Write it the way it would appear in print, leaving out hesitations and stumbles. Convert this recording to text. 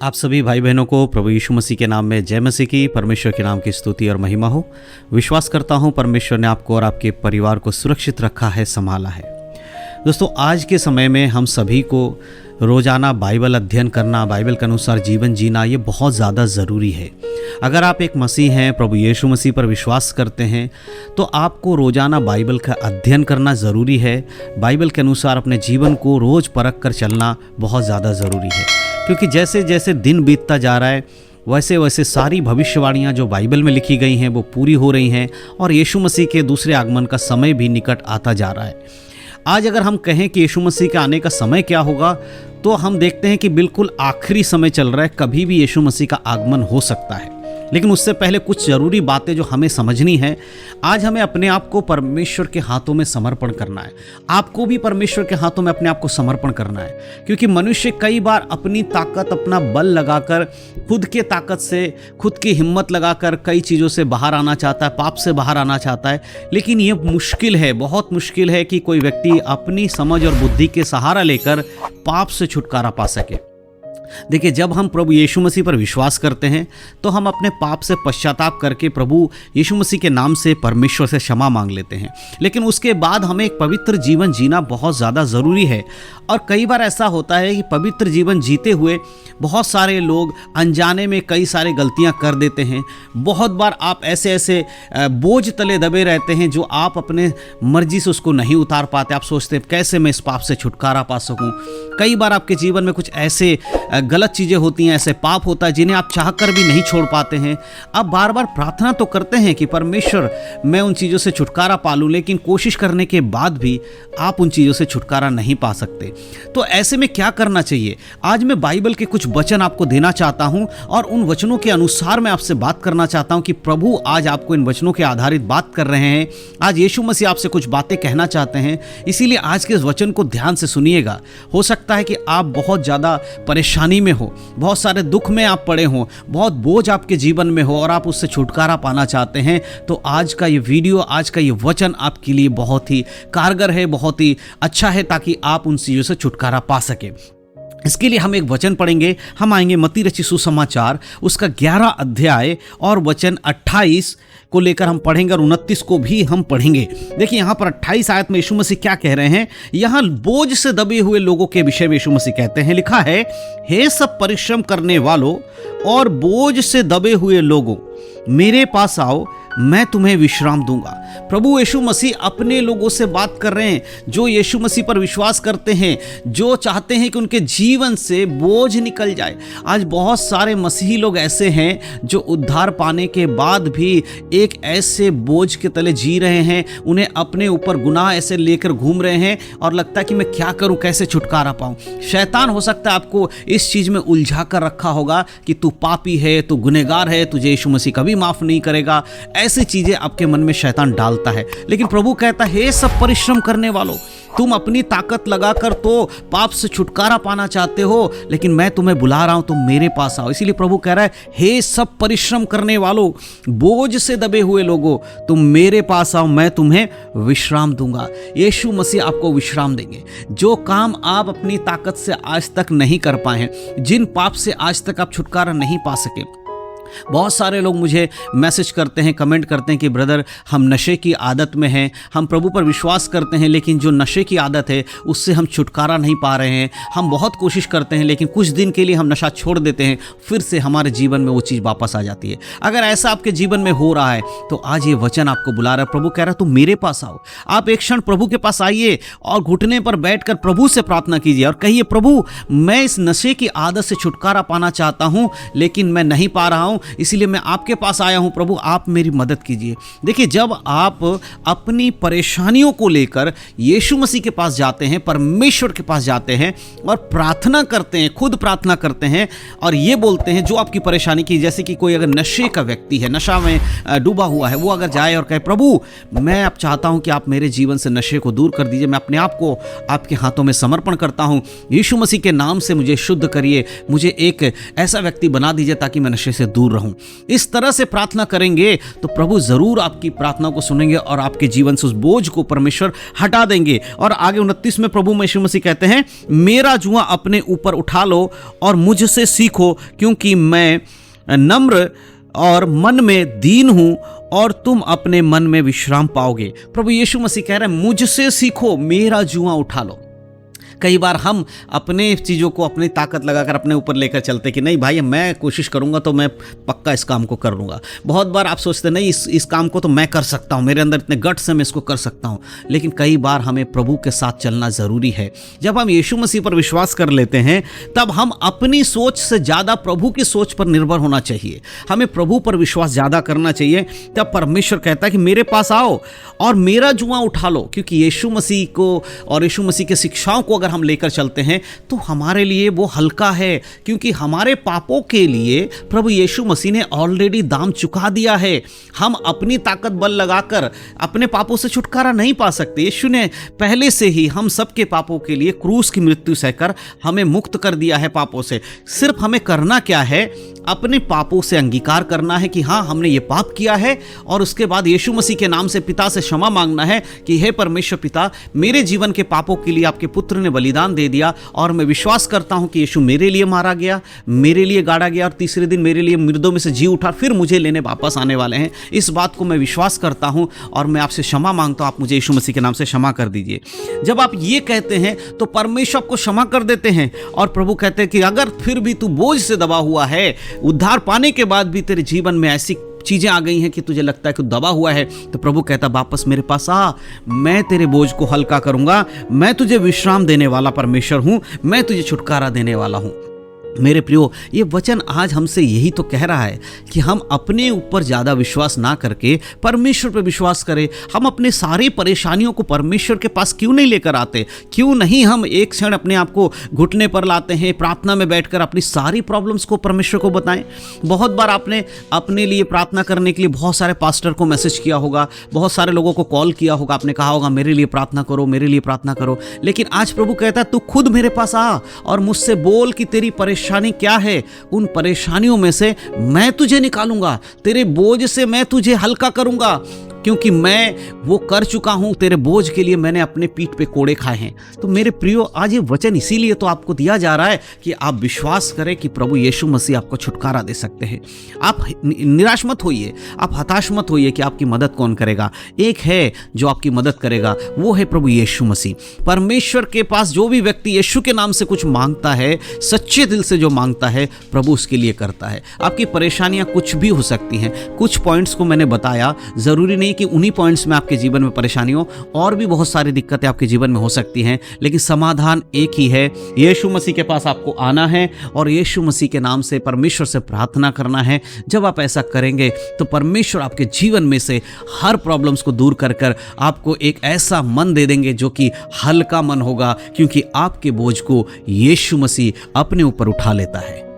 आप सभी भाई बहनों को प्रभु यीशु मसीह के नाम में जय मसीह की। परमेश्वर के नाम की स्तुति और महिमा हो। विश्वास करता हूं परमेश्वर ने आपको और आपके परिवार को सुरक्षित रखा है, संभाला है। दोस्तों, आज के समय में हम सभी को रोज़ाना बाइबल अध्ययन करना, बाइबल के अनुसार जीवन जीना, ये बहुत ज़्यादा ज़रूरी है। अगर आप एक मसीह हैं, प्रभु यीशु मसीह पर विश्वास करते हैं, तो आपको रोज़ाना बाइबल का अध्ययन करना ज़रूरी है। बाइबल के अनुसार अपने जीवन को रोज़ परख कर चलना बहुत ज़्यादा ज़रूरी है, क्योंकि जैसे जैसे दिन बीतता जा रहा है वैसे वैसे सारी भविष्यवाणियाँ जो बाइबल में लिखी गई हैं वो पूरी हो रही हैं और यीशु मसीह के दूसरे आगमन का समय भी निकट आता जा रहा है। आज अगर हम कहें कि यीशु मसीह के आने का समय क्या होगा, तो हम देखते हैं कि बिल्कुल आखिरी समय चल रहा है। कभी भी यीशु मसीह का आगमन हो सकता है, लेकिन उससे पहले कुछ ज़रूरी बातें जो हमें समझनी है। आज हमें अपने आप को परमेश्वर के हाथों में समर्पण करना है। आपको भी परमेश्वर के हाथों में अपने आप को समर्पण करना है, क्योंकि मनुष्य कई बार अपनी ताकत, अपना बल लगाकर, खुद के ताकत से, खुद की हिम्मत लगाकर कई चीज़ों से बाहर आना चाहता है, पाप से बाहर आना चाहता है। लेकिन ये मुश्किल है, बहुत मुश्किल है कि कोई व्यक्ति अपनी समझ और बुद्धि के सहारा लेकर पाप से छुटकारा पा सके। देखिए, जब हम प्रभु यीशु मसीह पर विश्वास करते हैं तो हम अपने पाप से पश्चाताप करके प्रभु यीशु मसीह के नाम से परमेश्वर से क्षमा मांग लेते हैं। लेकिन उसके बाद हमें एक पवित्र जीवन जीना बहुत ज़्यादा ज़रूरी है। और कई बार ऐसा होता है कि पवित्र जीवन जीते हुए बहुत सारे लोग अनजाने में कई सारे गलतियां कर देते हैं। बहुत बार आप ऐसे ऐसे बोझ तले दबे रहते हैं जो आप अपने मर्जी से उसको नहीं उतार पाते। आप सोचते हैं कैसे मैं इस पाप से छुटकारा पा सकूं। कई बार आपके जीवन में कुछ ऐसे गलत चीज़ें होती हैं, ऐसे पाप होता है जिन्हें आप चाहकर भी नहीं छोड़ पाते हैं। आप बार बार प्रार्थना तो करते हैं कि परमेश्वर मैं उन चीज़ों से छुटकारा पा लूँ, लेकिन कोशिश करने के बाद भी आप उन चीज़ों से छुटकारा नहीं पा सकते। तो ऐसे में क्या करना चाहिए? आज मैं बाइबल के कुछ वचन आपको देना चाहता हूं और उन वचनों के अनुसार मैं आपसे बात करना चाहता हूं कि प्रभु आज आपको इन वचनों के आधारित बात कर रहे हैं। आज यीशु मसीह आपसे कुछ बातें कहना चाहते हैं, इसीलिए आज के इस वचन को ध्यान से सुनिएगा। हो सकता है कि आप बहुत ज़्यादा परेशानी में हो, बहुत सारे दुख में आप पड़े हो, बहुत बोझ आपके जीवन में हो और आप उससे छुटकारा पाना चाहते हैं। तो आज का ये वीडियो, आज का ये वचन आपके लिए बहुत ही कारगर है, बहुत ही अच्छा है, ताकि आप उन चीज़ों से छुटकारा पा सके। इसके लिए हम एक वचन पढ़ेंगे। हम आएंगे मत्ती रचित सुसमाचार, उसका 11 अध्याय और वचन 28 को लेकर हम पढ़ेंगे और 29 को भी हम पढ़ेंगे। देखिए, यहाँ पर 28 आयत में यीशु मसीह क्या कह रहे हैं। यहाँ बोझ से दबे हुए लोगों के विषय में यीशु मसीह कहते हैं, लिखा है, हे सब परिश्रम करने वालों और बोझ से दबे हुए लोगों, मेरे पास आओ, मैं तुम्हें विश्राम दूंगा। प्रभु यीशु मसीह अपने लोगों से बात कर रहे हैं जो यीशु मसीह पर विश्वास करते हैं, जो चाहते हैं कि उनके जीवन से बोझ निकल जाए। आज बहुत सारे मसीही लोग ऐसे हैं जो उद्धार पाने के बाद भी एक ऐसे बोझ के तले जी रहे हैं। उन्हें अपने ऊपर गुनाह ऐसे लेकर घूम रहे हैं और लगता है कि मैं क्या करूं, कैसे छुटकारा पाऊं। शैतान हो सकता है आपको इस चीज में उलझा कर रखा होगा कि तू पापी है, तू गुनहगार है, तुझे यीशु मसीह कभी माफ नहीं करेगा। ऐसी चीजें आपके मन में शैतान डालता है। लेकिन प्रभु कहता है, हे सब परिश्रम करने वालों, तुम अपनी ताकत लगाकर तो पाप से छुटकारा पाना चाहते हो, लेकिन मैं तुम्हें बुला रहा हूं, तुम मेरे पास आओ। इसीलिए प्रभु कह रहा है, हे सब परिश्रम करने वालों, बोझ से दबे हुए लोगों, तुम मेरे पास आओ, मैं तुम्हें विश्राम दूंगा। यीशु मसीह आपको विश्राम देंगे। जो काम आप अपनी ताकत से आज तक नहीं कर पाए हैं, जिन पाप से आज तक आप छुटकारा नहीं पा सके। बहुत सारे लोग मुझे मैसेज करते हैं, कमेंट करते हैं कि ब्रदर, हम नशे की आदत में हैं, हम प्रभु पर विश्वास करते हैं, लेकिन जो नशे की आदत है उससे हम छुटकारा नहीं पा रहे हैं। हम बहुत कोशिश करते हैं, लेकिन कुछ दिन के लिए हम नशा छोड़ देते हैं, फिर से हमारे जीवन में वो चीज़ वापस आ जाती है। अगर ऐसा आपके जीवन में हो रहा है तो आज ये वचन आपको बुला रहा है। प्रभु कह रहा है, तुम मेरे पास आओ। आप एक क्षण प्रभु के पास आइए और घुटने पर बैठकर प्रभु से प्रार्थना कीजिए और कहिए, प्रभु, मैं इस नशे की आदत से छुटकारा पाना चाहता हूँ, लेकिन मैं नहीं पा रहा हूँ, इसलिए मैं आपके पास आया हूं। प्रभु, आप मेरी मदद कीजिए। देखिए, जब आप अपनी परेशानियों को लेकर यीशु मसीह के पास जाते हैं, परमेश्वर के पास जाते हैं और प्रार्थना करते हैं, खुद प्रार्थना करते हैं और ये बोलते हैं जो आपकी परेशानी की, जैसे कि कोई अगर नशे का व्यक्ति है, नशा में डूबा हुआ है, वो अगर जाए और कहे, प्रभु, मैं अब चाहता हूं कि आप मेरे जीवन से नशे को दूर कर दीजिए, मैं अपने आप को आपके हाथों में समर्पण करता हूं, यीशु मसीह के नाम से मुझे शुद्ध करिए, मुझे एक ऐसा व्यक्ति बना दीजिए ताकि मैं नशे से दूर दूर रहूं। इस तरह से प्रार्थना करेंगे तो प्रभु जरूर आपकी प्रार्थना को सुनेंगे और आपके जीवन से उस बोझ को परमेश्वर हटा देंगे। और आगे 29 में प्रभु यीशु मसीह कहते हैं, मेरा जुआ अपने ऊपर उठा लो और मुझसे सीखो, क्योंकि मैं नम्र और मन में दीन हूं और तुम अपने मन में विश्राम पाओगे। प्रभु यीशु मसीह कह रहे हैं, मुझसे सीखो, मेरा जुआ उठा लो। कई बार हम अपने चीज़ों को अपनी ताकत लगाकर अपने ऊपर लेकर चलते कि नहीं भाई मैं कोशिश करूंगा तो मैं पक्का इस काम को कर लूँगा। बहुत बार आप सोचते नहीं इस काम को तो मैं कर सकता हूँ, मेरे अंदर इतने गट्स हैं, मैं इसको कर सकता हूँ। लेकिन कई बार हमें प्रभु के साथ चलना ज़रूरी है। जब हम यीशु मसीह पर विश्वास कर लेते हैं तब हम अपनी सोच से ज़्यादा प्रभु की सोच पर निर्भर होना चाहिए। हमें प्रभु पर विश्वास ज़्यादा करना चाहिए। तब परमेश्वर कहता है कि मेरे पास आओ और मेरा जुआ उठा लो, क्योंकि यीशु मसीह को और यीशु मसीह की शिक्षाओं को अगर हम लेकर चलते हैं तो हमारे लिए वो हल्का है, क्योंकि हमारे पापों के लिए प्रभु यीशु मसीह ने ऑलरेडी दाम चुका दिया है। हम अपनी ताकत बल लगाकर अपने पापों से छुटकारा नहीं पा सकते। यीशु ने पहले से ही हम सबके पापों के लिए क्रूस की मृत्यु सहकर हमें मुक्त कर दिया है पापों से। सिर्फ हमें करना क्या है, अपने पापों से अंगीकार करना है कि हाँ हमने ये पाप किया है, और उसके बाद यीशु मसीह के नाम से पिता से क्षमा मांगना है कि हे परमेश्वर पिता, मेरे जीवन के पापों के लिए आपके पुत्र ने बलिदान दे दिया और मैं विश्वास करता हूं कि यीशु मेरे लिए मारा गया, मेरे लिए गाड़ा गया और तीसरे दिन मेरे लिए मृतों में से जी उठा, फिर मुझे लेने वापस आने वाले हैं। इस बात को मैं विश्वास करता हूं और मैं आपसे क्षमा मांगता हूं, आप मुझे यीशु मसीह के नाम से क्षमा कर दीजिए। जब आप ये कहते हैं तो परमेश्वर आपको क्षमा कर देते हैं और प्रभु कहते हैं कि अगर फिर भी तू बोझ से दबा हुआ है, उद्धार पाने के बाद भी तेरे जीवन में ऐसी चीजें आ गई हैं कि तुझे लगता है कि दबा हुआ है, तो प्रभु कहता वापस मेरे पास आ, मैं तेरे बोझ को हल्का करूंगा, मैं तुझे विश्राम देने वाला परमेश्वर हूं, मैं तुझे छुटकारा देने वाला हूं। मेरे प्रियो, ये वचन आज हमसे यही तो कह रहा है कि हम अपने ऊपर ज़्यादा विश्वास ना करके परमेश्वर पर विश्वास करें। हम अपने सारी परेशानियों को परमेश्वर के पास क्यों नहीं लेकर आते? क्यों नहीं हम एक क्षण अपने आप को घुटने पर लाते हैं, प्रार्थना में बैठकर अपनी सारी प्रॉब्लम्स को परमेश्वर को बताएं। बहुत बार आपने अपने लिए प्रार्थना करने के लिए बहुत सारे पास्टर को मैसेज किया होगा, बहुत सारे लोगों को कॉल किया होगा, आपने कहा होगा मेरे लिए प्रार्थना करो, मेरे लिए प्रार्थना करो। लेकिन आज प्रभु कहता है तू खुद मेरे पास आ और मुझसे बोल कि तेरी परेशानी क्या है। उन परेशानियों में से मैं तुझे निकालूंगा, तेरे बोझ से मैं तुझे हल्का करूंगा, क्योंकि मैं वो कर चुका हूं। तेरे बोझ के लिए मैंने अपने पीठ पे कोड़े खाए हैं। तो मेरे प्रियो, आज ये वचन इसीलिए तो आपको दिया जा रहा है कि आप विश्वास करें कि प्रभु यीशु मसीह आपको छुटकारा दे सकते हैं। आप निराश मत होइए, आप हताश मत होइए कि आपकी मदद कौन करेगा। एक है जो आपकी मदद करेगा, वो है प्रभु यीशु मसीह। परमेश्वर के पास जो भी व्यक्ति यीशु के नाम से कुछ मांगता है, सच्चे दिल से जो मांगता है, प्रभु उसके लिए करता है। आपकी परेशानियां कुछ भी हो सकती हैं। कुछ पॉइंट्स को मैंने बताया, जरूरी नहीं कि उन्हीं पॉइंट्स में आपके जीवन में परेशानी हो, और भी बहुत सारी दिक्कतें आपके जीवन में हो सकती हैं, लेकिन समाधान एक ही है। यीशु मसीह के पास आपको आना है और यीशु मसीह के नाम से परमेश्वर से प्रार्थना करना है। जब आप ऐसा करेंगे तो परमेश्वर आपके जीवन में से हर प्रॉब्लम्स को दूर कर कर आपको एक ऐसा मन दे देंगे जो कि हल्का मन होगा, क्योंकि आपके बोझ को यीशु मसीह अपने ऊपर उठा लेता है।